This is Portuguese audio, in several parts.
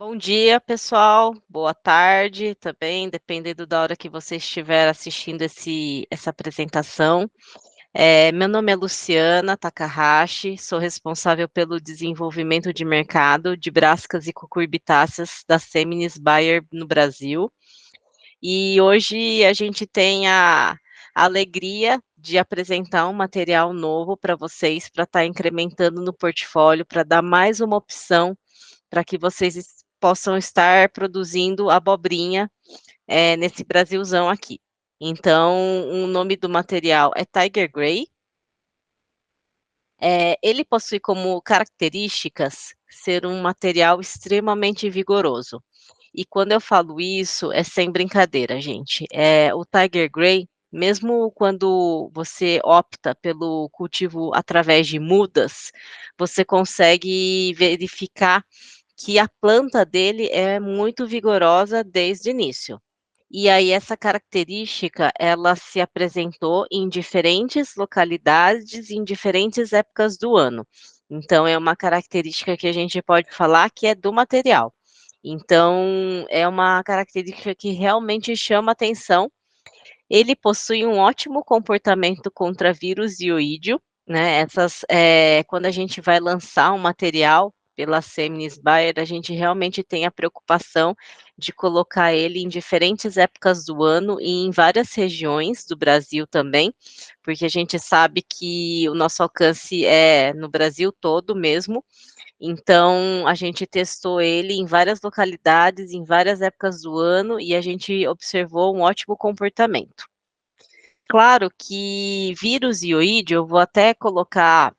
Bom dia, pessoal. Boa tarde também, dependendo da hora que você estiver assistindo essa apresentação. Meu nome é Luciana Takahashi, sou responsável pelo desenvolvimento de mercado de brascas e cucurbitáceas da Seminis Bayer no Brasil. E hoje a gente tem a alegria de apresentar um material novo para vocês, para estar incrementando no portfólio, para dar mais uma opção para que vocês possam estar produzindo abobrinha nesse Brasilzão aqui. Então, o nome do material é Tiger Gray. Ele possui como características ser um material extremamente vigoroso. E quando eu falo isso, é sem brincadeira, gente. O Tiger Gray, mesmo quando você opta pelo cultivo através de mudas, você consegue verificar que a planta dele é muito vigorosa desde o início. E aí essa característica, ela se apresentou em diferentes localidades, em diferentes épocas do ano. Então é uma característica que a gente pode falar que é do material. Então é uma característica que realmente chama atenção. Ele possui um ótimo comportamento contra vírus e oídio, né? Quando a gente vai lançar um material pela Seminis Bayer, a gente realmente tem a preocupação de colocar ele em diferentes épocas do ano e em várias regiões do Brasil também, porque a gente sabe que o nosso alcance é no Brasil todo mesmo. Então, a gente testou ele em várias localidades, em várias épocas do ano, e a gente observou um ótimo comportamento. Claro que vírus e oídio, eu vou até colocar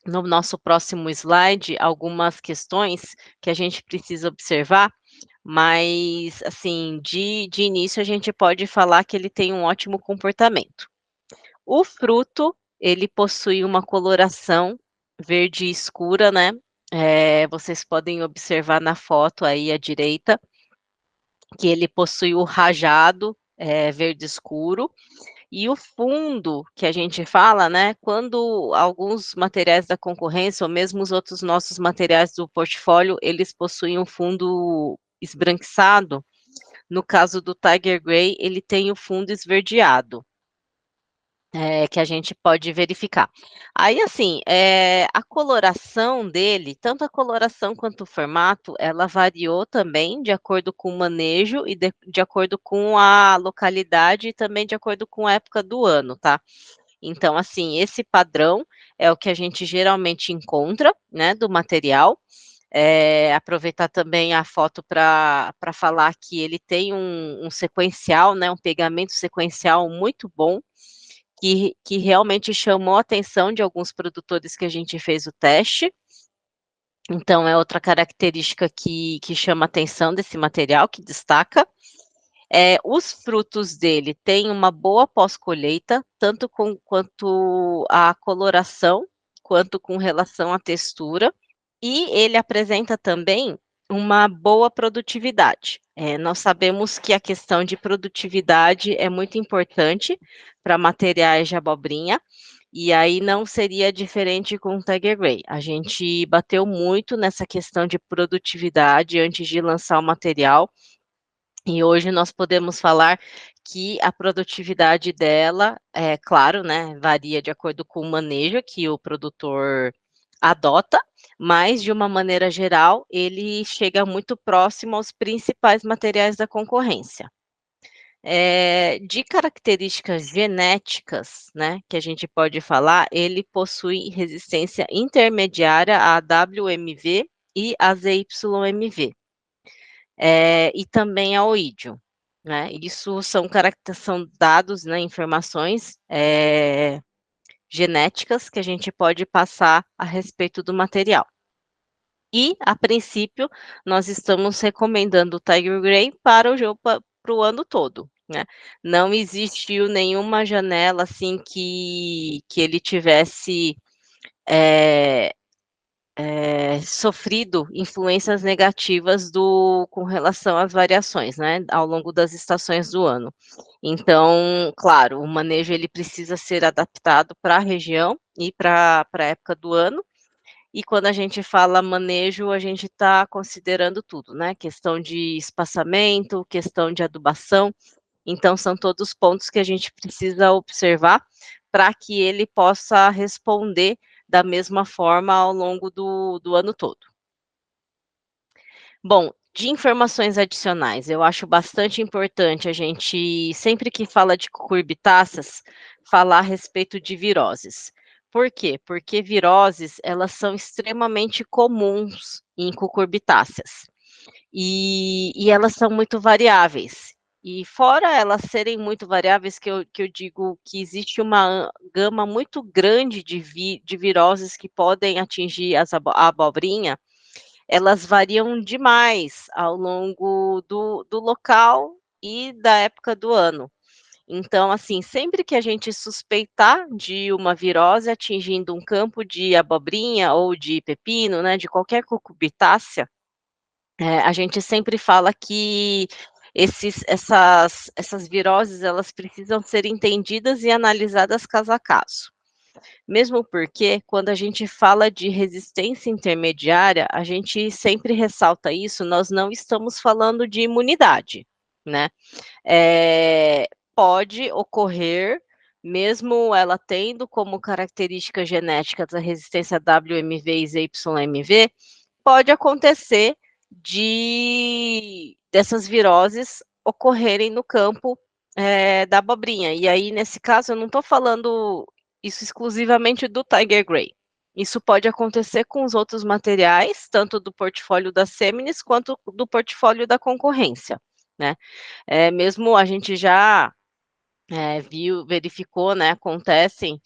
no nosso próximo slide algumas questões que a gente precisa observar, mas, assim, de início a gente pode falar que ele tem um ótimo comportamento. O fruto, ele possui uma coloração verde escura, né? Vocês podem observar na foto aí à direita, que ele possui o rajado, verde escuro, e o fundo que a gente fala, né, quando alguns materiais da concorrência ou mesmo os outros nossos materiais do portfólio, eles possuem um fundo esbranquiçado, no caso do Tiger Gray, ele tem o fundo esverdeado. Que a gente pode verificar. Aí, assim, a coloração dele, tanto a coloração quanto o formato, ela variou também de acordo com o manejo e de acordo com a localidade e também de acordo com a época do ano, tá? Então, assim, esse padrão é o que a gente geralmente encontra, né, do material. Aproveitar também a foto para falar que ele tem um sequencial, né, um pegamento sequencial muito bom, que realmente chamou a atenção de alguns produtores que a gente fez o teste. Então, é outra característica que chama a atenção desse material, que destaca. Os frutos dele têm uma boa pós-colheita, tanto quanto a coloração, quanto com relação à textura. E ele apresenta também uma boa produtividade. Nós sabemos que a questão de produtividade é muito importante para materiais de abobrinha, e aí não seria diferente com o Tiger Gray. A gente bateu muito nessa questão de produtividade antes de lançar o material, e hoje nós podemos falar que a produtividade dela, é claro, né, varia de acordo com o manejo que o produtor adota, mas de uma maneira geral, ele chega muito próximo aos principais materiais da concorrência. De características genéticas, né, que a gente pode falar, ele possui resistência intermediária a WMV e a ZYMV, e também a oídio, né? Isso são dados, né, informações genéticas que a gente pode passar a respeito do material. E, a princípio, nós estamos recomendando o Tiger Gray para o ano todo, né? Não existiu nenhuma janela assim que ele tivesse sofrido influências negativas com relação às variações, né, ao longo das estações do ano. Então, claro, o manejo ele precisa ser adaptado para a região e para a época do ano, e quando a gente fala manejo, a gente está considerando tudo, né, questão de espaçamento, questão de adubação, então são todos pontos que a gente precisa observar para que ele possa responder da mesma forma ao longo do ano todo. Bom, de informações adicionais, eu acho bastante importante a gente, sempre que fala de cucurbitáceas, falar a respeito de viroses. Por quê? Porque viroses, elas são extremamente comuns em cucurbitáceas. E elas são muito variáveis. E fora elas serem muito variáveis, que eu digo que existe uma gama muito grande de viroses que podem atingir a abobrinha, elas variam demais ao longo do local e da época do ano. Então, assim, sempre que a gente suspeitar de uma virose atingindo um campo de abobrinha ou de pepino, né, de qualquer cucurbitácea, a gente sempre fala que essas viroses, elas precisam ser entendidas e analisadas caso a caso. Mesmo porque, quando a gente fala de resistência intermediária, a gente sempre ressalta isso, nós não estamos falando de imunidade, né. Pode ocorrer, mesmo ela tendo como características genéticas a resistência WMV e ZYMV, pode acontecer dessas viroses ocorrerem no campo, da abobrinha. E aí, nesse caso, eu não estou falando isso exclusivamente do Tiger Gray. Isso pode acontecer com os outros materiais, tanto do portfólio da Seminis, quanto do portfólio da concorrência, né. Mesmo a gente já verificou, né, acontecem,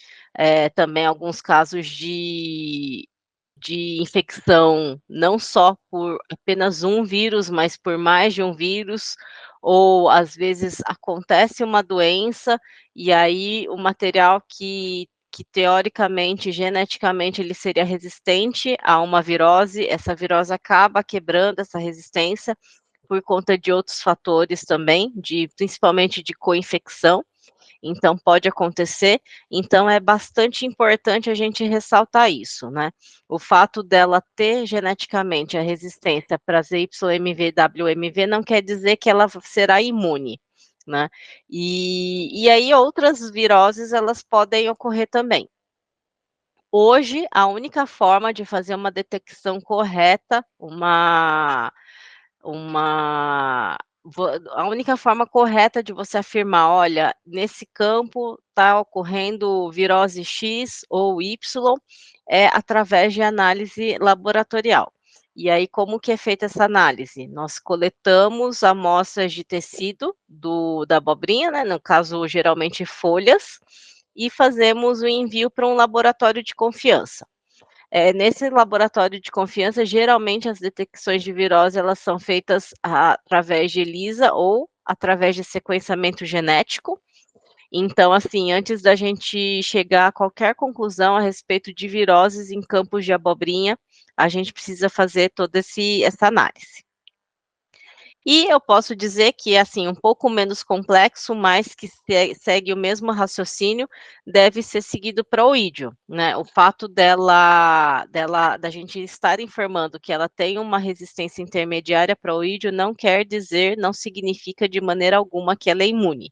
também alguns casos de infecção, não só por apenas um vírus, mas por mais de um vírus, ou às vezes acontece uma doença, e aí o material que teoricamente, geneticamente, ele seria resistente a uma virose, essa virose acaba quebrando essa resistência, por conta de outros fatores também, principalmente de co-infecção, então pode acontecer, então é bastante importante a gente ressaltar isso, né. O fato dela ter geneticamente a resistência para ZYMV e WMV não quer dizer que ela será imune, né. E aí outras viroses, elas podem ocorrer também. Hoje, a única forma de fazer uma detecção correta, uma vo a única forma correta de você afirmar: "Olha, nesse campo está ocorrendo virose X ou Y", é através de análise laboratorial. E aí, como que é feita essa análise? Nós coletamos amostras de tecido da abobrinha, né, no caso, geralmente folhas, e fazemos o envio para um laboratório de confiança. Nesse laboratório de confiança, geralmente as detecções de virose, elas são feitas através de ELISA ou através de sequenciamento genético. Então, assim, antes da gente chegar a qualquer conclusão a respeito de viroses em campos de abobrinha, a gente precisa fazer toda essa análise. E eu posso dizer que, assim, um pouco menos complexo, mas que segue o mesmo raciocínio, deve ser seguido para o oídio, né. O fato da gente estar informando que ela tem uma resistência intermediária para o oídio não quer dizer, não significa de maneira alguma que ela é imune.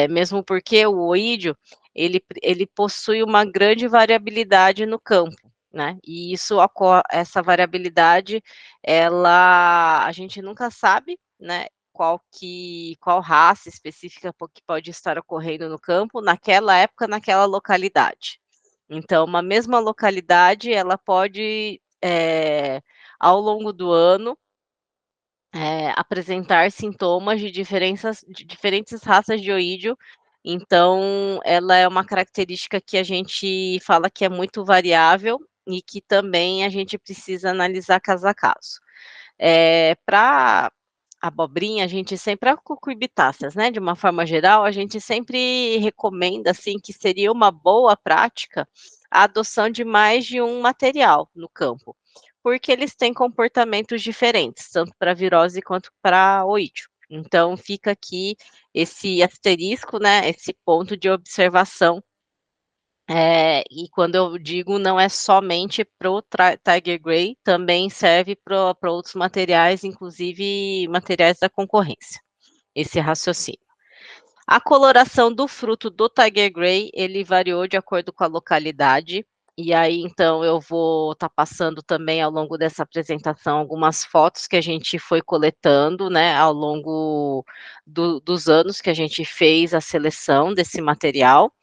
Mesmo porque o oídio, ele possui uma grande variabilidade no campo, né, e essa variabilidade, a gente nunca sabe, né, qual raça específica que pode estar ocorrendo no campo, naquela época, naquela localidade. Então, uma mesma localidade, ela pode, ao longo do ano, apresentar sintomas de diferentes raças de oídio, então ela é uma característica que a gente fala que é muito variável e que também a gente precisa analisar caso a caso. Pra abobrinha, a gente sempre a cucurbitáceas, né, de uma forma geral, a gente sempre recomenda, assim, que seria uma boa prática a adoção de mais de um material no campo, porque eles têm comportamentos diferentes, tanto para virose quanto para oídio. Então fica aqui esse asterisco, né, esse ponto de observação E quando eu digo não é somente para o Tiger Gray, também serve para outros materiais, inclusive materiais da concorrência, esse raciocínio. A coloração do fruto do Tiger Gray, ele variou de acordo com a localidade, e aí então eu vou estar passando também ao longo dessa apresentação algumas fotos que a gente foi coletando, né, ao longo dos anos que a gente fez a seleção desse material.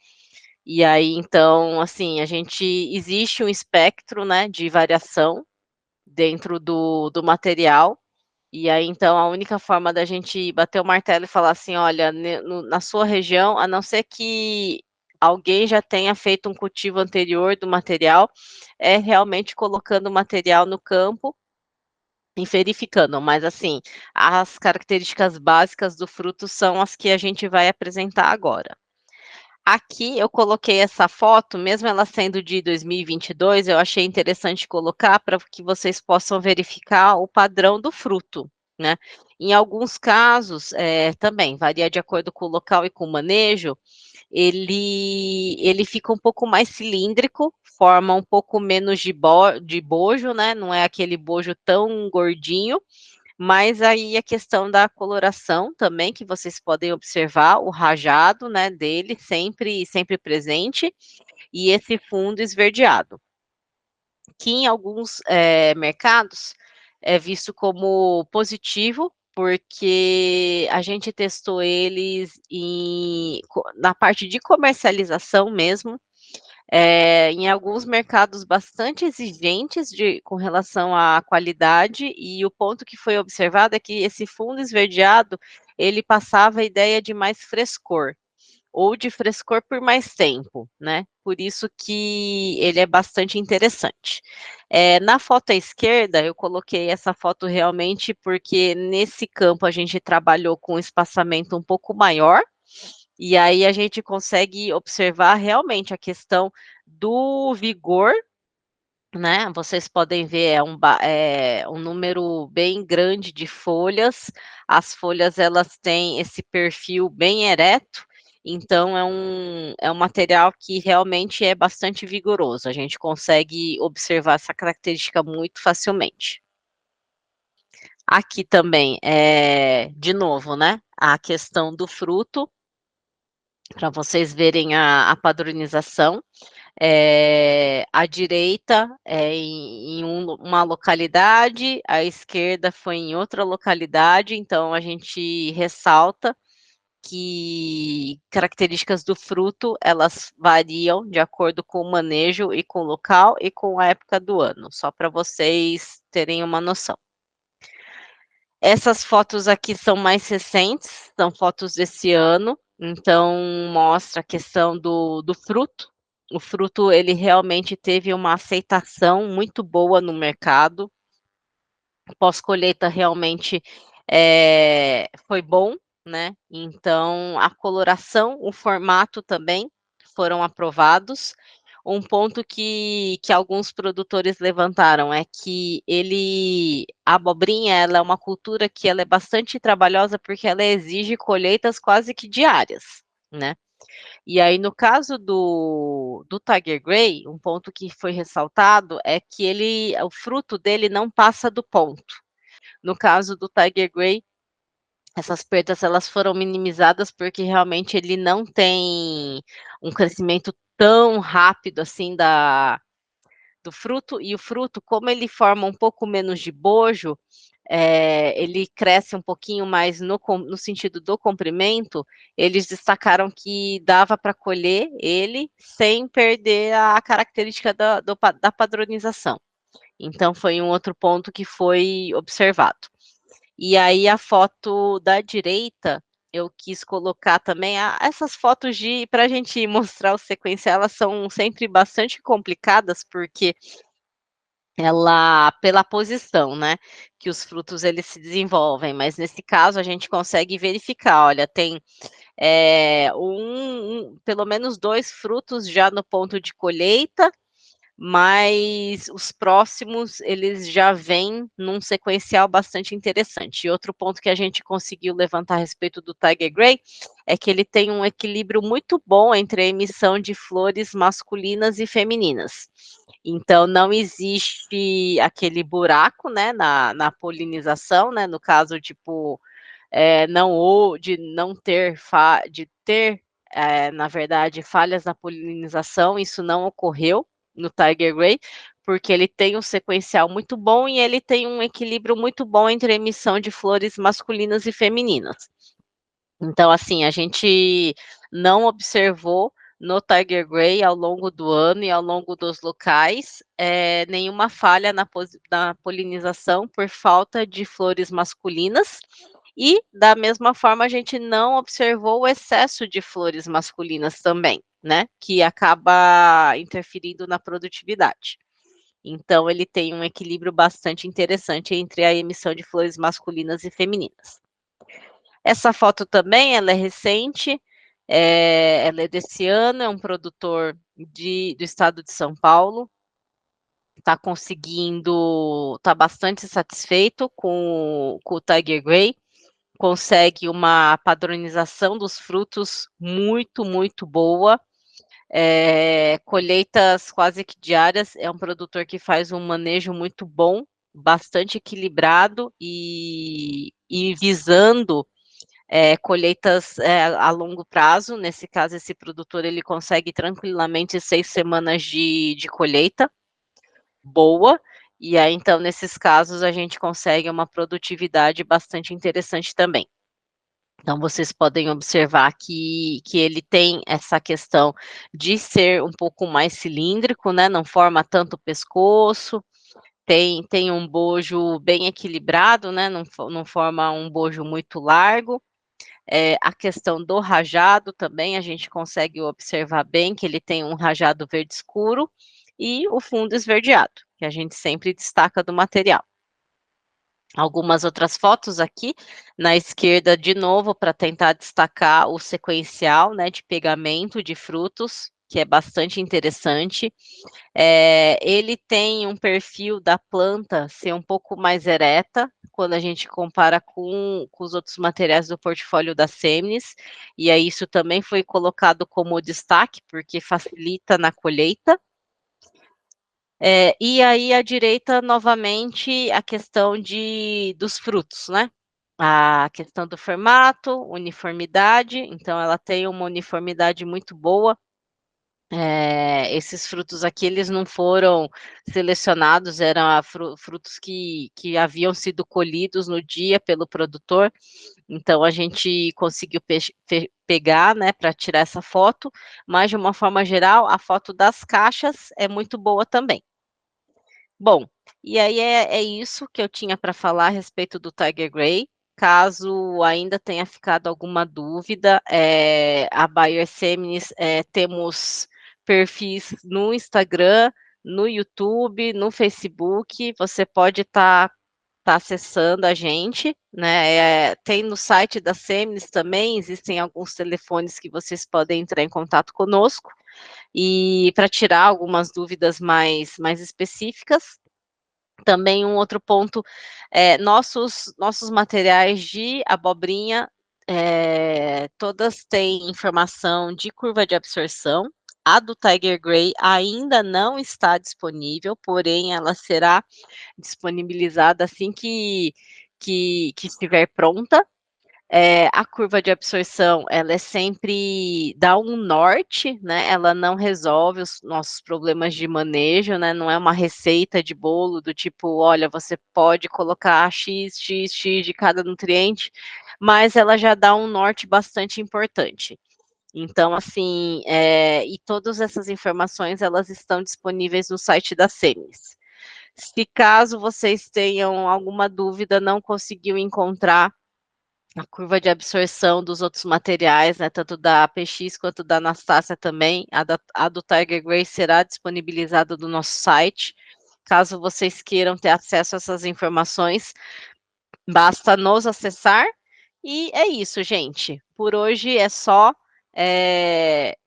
E aí, então, assim, existe um espectro, né, de variação dentro do material, e aí, então, a única forma da gente bater o martelo e falar assim: olha, na sua região, a não ser que alguém já tenha feito um cultivo anterior do material, é realmente colocando o material no campo e verificando, mas assim, as características básicas do fruto são as que a gente vai apresentar agora. Aqui eu coloquei essa foto, mesmo ela sendo de 2022, eu achei interessante colocar para que vocês possam verificar o padrão do fruto, né. Em alguns casos, também varia de acordo com o local e com o manejo, ele fica um pouco mais cilíndrico, forma um pouco menos de bojo, né, não é aquele bojo tão gordinho, mas aí a questão da coloração também, que vocês podem observar, o rajado, né, dele sempre presente, e esse fundo esverdeado, que em alguns, mercados é visto como positivo, porque a gente testou eles na parte de comercialização mesmo, em alguns mercados bastante exigentes com relação à qualidade, e o ponto que foi observado é que esse fundo esverdeado, ele passava a ideia de mais frescor, ou de frescor por mais tempo, né, por isso que ele é bastante interessante. Na foto à esquerda, eu coloquei essa foto realmente porque nesse campo a gente trabalhou com um espaçamento um pouco maior, e aí a gente consegue observar realmente a questão do vigor, né, vocês podem ver um número bem grande de folhas, as folhas elas têm esse perfil bem ereto, então é um material que realmente é bastante vigoroso, a gente consegue observar essa característica muito facilmente. Aqui também, de novo, né, a questão do fruto, para vocês verem a padronização. À direita é em uma localidade, à esquerda foi em outra localidade, então a gente ressalta que características do fruto, elas variam de acordo com o manejo e com o local e com a época do ano, só para vocês terem uma noção. Essas fotos aqui são mais recentes, são fotos desse ano, então mostra a questão do fruto. O fruto, ele realmente teve uma aceitação muito boa no mercado. Pós-colheita realmente, foi bom, né, então a coloração, o formato também foram aprovados. Um ponto que alguns produtores levantaram é que a abobrinha, ela é uma cultura que ela é bastante trabalhosa, porque ela exige colheitas quase que diárias, né. E aí no caso do Tiger Gray, um ponto que foi ressaltado é que o fruto dele não passa do ponto. No caso do Tiger Gray, essas perdas elas foram minimizadas, porque realmente ele não tem um crescimento tão rápido assim do fruto, e o fruto, como ele forma um pouco menos de bojo, ele cresce um pouquinho mais no sentido do comprimento, eles destacaram que dava para colher ele sem perder a característica da padronização. Então foi um outro ponto que foi observado. E aí a foto da direita, eu quis colocar também essas fotos para a gente mostrar o sequencial, elas são sempre bastante complicadas, porque pela posição, né, que os frutos eles se desenvolvem, mas nesse caso a gente consegue verificar, olha, tem, pelo menos 2 frutos já no ponto de colheita, mas os próximos, eles já vêm num sequencial bastante interessante. E outro ponto que a gente conseguiu levantar a respeito do Tiger Gray é que ele tem um equilíbrio muito bom entre a emissão de flores masculinas e femininas. Então, não existe aquele buraco, né, na polinização, né, no caso, tipo, não, ou de não ter, de ter, na verdade, falhas na polinização, isso não ocorreu no Tiger Gray, porque ele tem um sequencial muito bom e ele tem um equilíbrio muito bom entre a emissão de flores masculinas e femininas. Então, assim, a gente não observou no Tiger Gray ao longo do ano e ao longo dos locais nenhuma falha na polinização por falta de flores masculinas. E, da mesma forma, a gente não observou o excesso de flores masculinas também, né? Que acaba interferindo na produtividade. Então, ele tem um equilíbrio bastante interessante entre a emissão de flores masculinas e femininas. Essa foto também, ela é recente, ela é desse ano, é um produtor do estado de São Paulo, está conseguindo, está bastante satisfeito com o Tiger Gray, consegue uma padronização dos frutos muito, muito boa, colheitas quase que diárias, é um produtor que faz um manejo muito bom, bastante equilibrado e visando colheitas a longo prazo. Nesse caso, esse produtor ele consegue tranquilamente 6 semanas de colheita boa, e aí então nesses casos a gente consegue uma produtividade bastante interessante também. Então, vocês podem observar que ele tem essa questão de ser um pouco mais cilíndrico, né? Não forma tanto o pescoço, tem um bojo bem equilibrado, né? Não forma um bojo muito largo. A questão do rajado também a gente consegue observar bem que ele tem um rajado verde escuro e o fundo esverdeado, que a gente sempre destaca do material. Algumas outras fotos aqui, na esquerda, de novo, para tentar destacar o sequencial, né, de pegamento de frutos, que é bastante interessante. Ele tem um perfil da planta ser um pouco mais ereta, quando a gente compara com os outros materiais do portfólio da Semines, e aí isso também foi colocado como destaque, porque facilita na colheita. E aí, à direita, novamente, a questão dos frutos, né? A questão do formato, uniformidade, então ela tem uma uniformidade muito boa. Esses frutos aqui, eles não foram selecionados, eram frutos que haviam sido colhidos no dia pelo produtor, então a gente conseguiu pegar, né, para tirar essa foto, mas de uma forma geral, a foto das caixas é muito boa também. Bom, e aí é isso que eu tinha para falar a respeito do Tiger Gray. Caso ainda tenha ficado alguma dúvida, a Bayer Seminis, temos perfis no Instagram, no YouTube, no Facebook, você pode estar acessando a gente, né? Tem no site da Seminis também, existem alguns telefones que vocês podem entrar em contato conosco, e para tirar algumas dúvidas mais específicas. Também um outro ponto, nossos materiais de abobrinha, todas têm informação de curva de absorção. A do Tiger Gray ainda não está disponível, porém ela será disponibilizada assim que estiver pronta. A curva de absorção, ela é sempre dá um norte, né? Ela não resolve os nossos problemas de manejo, né? Não é uma receita de bolo do tipo, olha, você pode colocar X, X, X de cada nutriente, mas ela já dá um norte bastante importante. Então, assim, e todas essas informações, elas estão disponíveis no site da Seminis. Se caso vocês tenham alguma dúvida, não conseguiu encontrar a curva de absorção dos outros materiais, né, tanto da PX quanto da Anastácia também, a do Tiger Gray será disponibilizada no nosso site. Caso vocês queiram ter acesso a essas informações, basta nos acessar. E é isso, gente. Por hoje é só.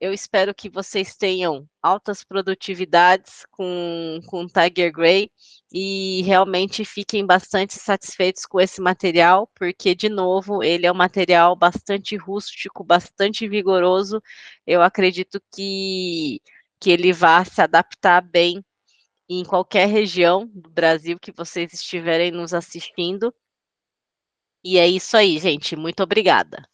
Eu espero que vocês tenham altas produtividades com Tiger Gray e realmente fiquem bastante satisfeitos com esse material, porque, de novo, ele é um material bastante rústico, bastante vigoroso. Eu acredito que ele vá se adaptar bem em qualquer região do Brasil que vocês estiverem nos assistindo. E é isso aí, gente. Muito obrigada.